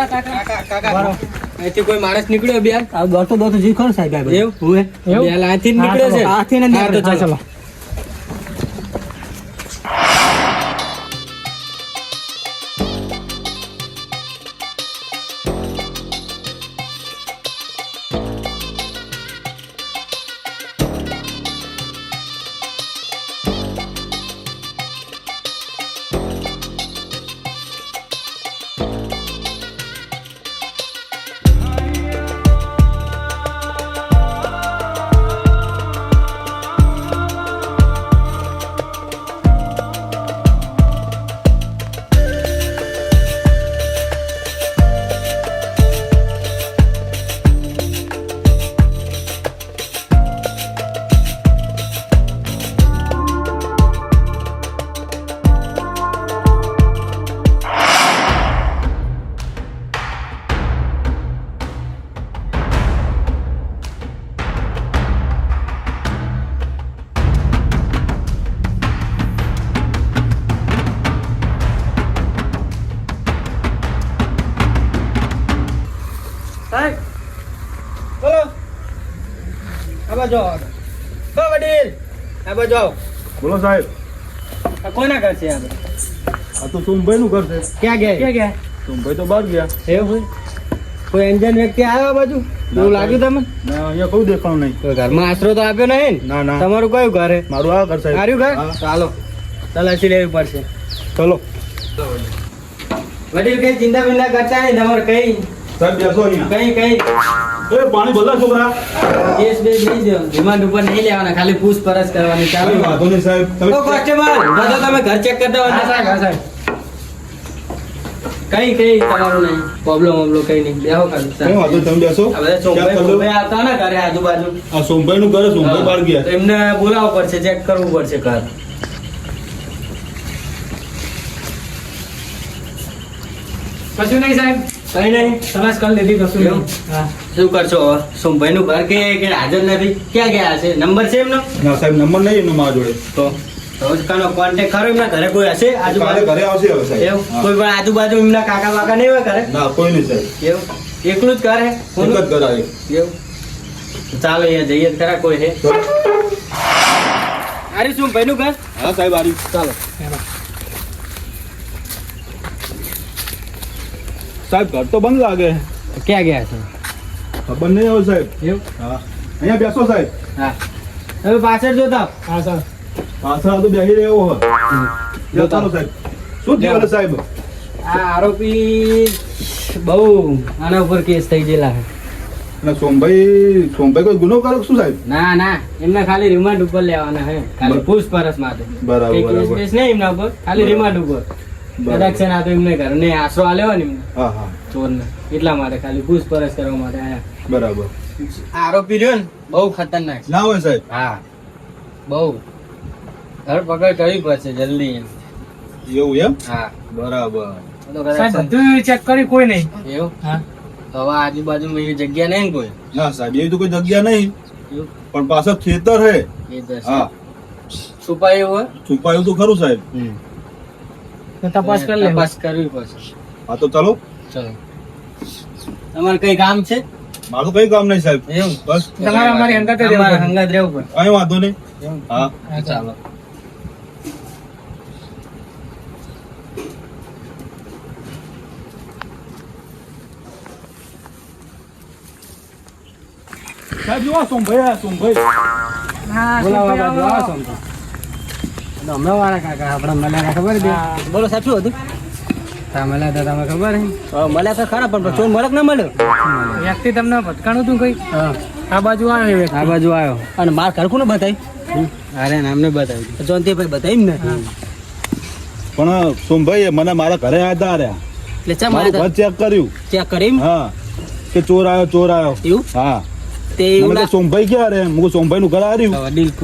કાકા અહીંથી કોઈ માણસ નીકળ્યો બે આ દોડતો જી ખરો સાહેબ એવું હુએ બે અહીંથી નીકળ્યો છે આથી ને હા, તો ચાલો. સાહેબ બોલો આ બાજુ આવો. તો વડીલ આ બાજુ આવો. બોલો સાહેબ. આ કોના ઘર છે આ? આ તો સોમભાઈ નું ઘર છે. ક્યાં ગયા સોમભાઈ તો બહાર ગયા. એવું કોઈ અંજન વ્યક્તિ આવ્યો આ બાજુ એવું લાગ્યું તમને? ના અહીંયા કોઈ દેખાણ નહીં. કોઈ ઘરમાં આશરો તો આપ્યો નહીં ને? ના ના તમારું કયું ઘર હે? મારું આ ઘર સાહેબ. આર્યું ઘર? હા. ચાલો તલાશી લેવી પડશે. ચલો વડીલ કઈ ચિંતા બિંતા કરતા નહીં તમારે કઈ સાહેબ બેસો અહીંયા. કઈ એ પાણી ભલા છોકરા. કેસ બેસ નહીં જો રિમાન્ડ ઉપર નહીં લેવાના ખાલી પૂછપરછ કરવાની ચાલુ. કઈ વાંધો નહીં સાહેબ. ઓ કોન્સ્ટેબલ બધો તમે ઘર ચેક કરતા હોય સાહેબ કઈ તમારું નહીં પ્રોબ્લેમ કઈ નહીં બેહો ખાલી કઈ વાંધો નહીં, તમે બેસો. આ બધા ચેક કરી લો. સોમભાઈ આવતા ને ઘરે આજુબાજુ આ સોમભાઈ નું ઘર છે, સોમભાઈ બહાર ગયા. તો એમને બોલાવવું પડશે ચેક કરવું પડશે ઘર. કશું નહીં સાહેબ કઈ નહીં તપાસ કરી લીધી કશું એવું? નહીં હા શું કરશો હવે? સોમભાઈ નું ઘર કે હાજર નથી ક્યાં ગયા હશે? નંબર છે એમનો? ના સાહેબ નંબર નહીં એમનો મારા જોડે. તો કનો કોન્ટેક્ટ કરો એમના ઘરે કોઈ હશે કાલે આજુબાજુ? ઘરે આવશે હવે સાહેબ. એવું હા. કોઈ પણ આજુબાજુ એમના કાકા વાકા નહીં હોય ઘરે? ના કોઈ નહીં સાહેબ. એવું એકલું જ કરે? એક જ ઘર આવે. એવું ચાલો અહીંયા જઈએ જ ખરા કોઈ હે? ચલો. અરે શું ભાઈ નું ઘર? હા સાહેબ આરી. ચાલો સાહેબ ઘર તો બંધ લાગે. ક્યાં ગયા છે? ખબર નહીં હવે સાહેબ. એવું હા અહીંયા બેસો સાહેબ. હા હવે પાછળ જોતા હા સર પાછળ આ તો બેસી રહ્યો હોય. ચાલો સાહેબ. શું થયું સાહેબ? આ આરોપી બહુ આના ઉપર કેસ થઈ ગયેલા છે. અને સોમભાઈ કોઈ ગુનો કર્યો શું સાહેબ? ના ના એમને ખાલી રિમાન્ડ ઉપર લેવાના છે ખાલી પૂછપરછ માટે. બરાબર, કઈ કેસ બરાબર. બેસ નહીં એમના ઉપર ખાલી રિમાન્ડ ઉપર. કદાચ છે ના તો એમને ઘરને આશરો આલ્યો ને એમને હા હા ચોરને એટલા માટે ખાલી પૂછપરછ કરવા માટે આયા. બરાબર. આરોપી રહ્યો ને બહુ ખતરનાક છે. ના હોય સાહેબ. હા બહુ ધરપકડ કરવી પડશે જલ્દી એમ. એવું એમ? હા બરાબર. તો કદાચ સાહેબ બધું ચેક કરી કોઈ નહીં એવું હા તો હવે આજુબાજુમાં એવી જગ્યા નહીં ને કોઈ? ના સાહેબ એવી તો કોઈ જગ્યા નહીં, એવું? પણ પાછળ ખેતર હે. એ તો છે. હા છુપાયું હોય છુપાયું તો ખરું સાહેબ. તો તપાસ કરી લે તપાસ કરવી પડશે. હા તો ચલો. ચલો તમારે કઈ કામ છે? મારું કઈ કામ નહીં સાહેબ. એવું બસ તમારે અમારી હંગાતે રહેવું અમારે પડે. હંગાત રહેવું પડે. કઈ વાંધો નહીં. હા હા, ચાલો સાહેબ જો આ સોમભાઈ આયા, સોમભાઈ. હા બોલાવો શું બાજુ, કહેવાનું? આવો સમજો. તો હમણાં વાળા કાકા આપણે મળ્યા ખબર છે? હા. બોલો સાહેબ શું હતું? તા મળ્યા હતા તમે ખબર છે? મળ્યા તો ખરા પણ ચોર મળક ના મળ્યો. વ્યક્તિ તમને ભટકાણું હતું કઈ હા આ બાજુ આવ્યો એ વ્યક્તિ. આ બાજુ આવ્યો અને માર ઘર કોને બતાવી? અરે નામને બતાવ્યું જોનતીભાઈ બતાવી ને. પણ સોમભાઈ મને મારા ઘરે આવ્યા હતા અરે. એટલે ચા મારું મારે ઘર ચેક કર્યું. ચેક કરી હા કે ચોર આવ્યો. એવું હા તે મને એવું કે સોમભાઈ ક્યાં રે? મું સોમભાઈ નું ઘર આવ્યું.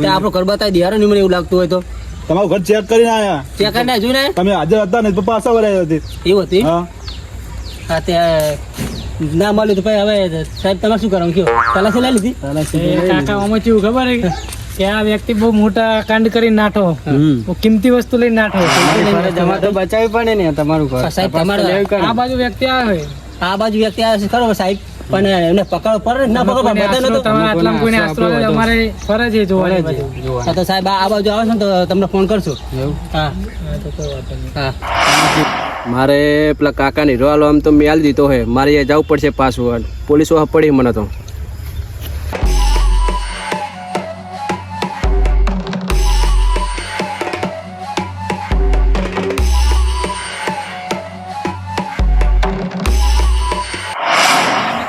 તે આપણું ઘર બતાવી દે યાર ને મને એવું લાગતું હોય તો તમારું ઘર ચેક કરીને આયા. ચેક કરીને જોઈને તમે હાજર હતા ને તો પાછા વળ્યા હતી. એવું હતું હા હા તે ના મળ્યું તો ભાઈ હવે સાહેબ તમારે શું કરવાનું કયો? તલાશી લઈ લીધી? એ કાકા આમાં કેવું ખબર છે કે આ વ્યક્તિ બહુ મોટા કાંડ કરી નાઠો બહુ કિંમતી વસ્તુ લઈને નાઠો જમા તો બચાવી પડે ને તમારું ઘર. સાહેબ તમારે આ બાજુ વ્યક્તિ આવે આ બાજુ વ્યક્તિ આવે છે ખરો સાહેબ, પણ એમને પકડો પડે ને ના પકડો કોઈને બતાવી આશરો નતો. તમારે આટલામાં કોઈને આશરો આવે તો અમારે ફરજ છે જોવાની બરાબર બધી. છે. હા તો સાહેબ આ બાજુ આવે છે ને તો તમને ફોન કરશું. હા હા, તો કોઈ વાંધો નહીં. હા મારે પેલા કાકાની રોવાલો આમ તો મેં આલી દીધો હે, મારે અહીંયા જવું પડશે પાછું. પોલીસો પડી મને તો.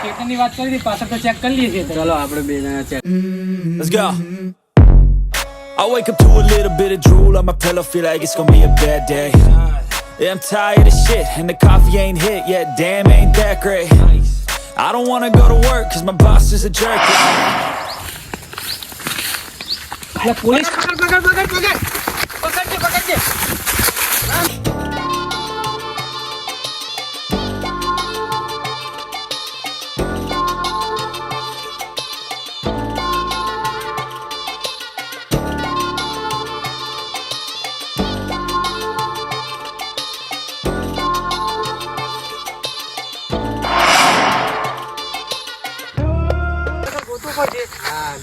ચેતનની વાત કરી હતી, પાછળ તો ચેક કરી લઈએ છીએ. ચલો આપણે બે જણા check. Let's go. I wake up to a little bit of drool on my pillow, feel like it's gonna be a bad day. Yeah, I'm tired of shit, and the coffee ain't hit yet, damn, ain't that great. I don't wanna go to work, cause my boss is a jerk. એટલે police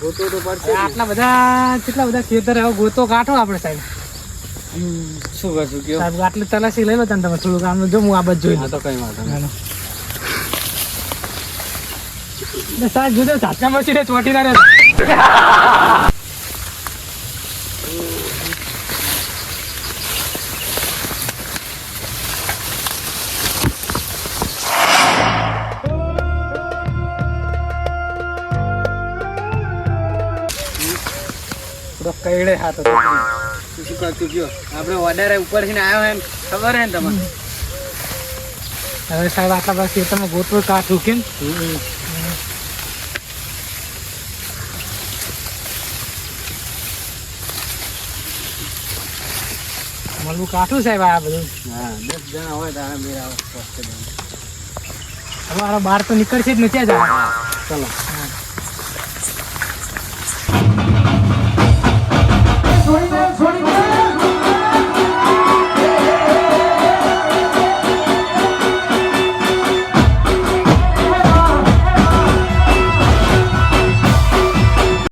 ગોતવું તો પડશે. આટલા બધા કેટલા બધા ખેતર હવે ગોતો કાઢો આપણે સાહેબ. શું કરશું કયો? સાહેબ આટલી તલાશી લઈ લો તમે થોડુંક આમ જો હું આ બાજુ જોઈ હા તો કઈ વાંધો નહીં. લઉં. સાહેબ જોજો સાચા મસીને ચોટી ના રહેતા. કઈડે હાથ હતો. શું કરશું કયો? આપણે ઓર્ડર ઉપરથી આવ્યો હે ને, ખબર હે ને તમને? હવે સાહેબ આટલા બધા ખેતરમાં ગોતવું કાઢું કેમ? મળવું કાઢું સાહેબ આ બધું. હા 10 જણા હોય તો આ મેળ આવે. હવે મારા બહાર તો નીકળશે જ નથી. ચલો.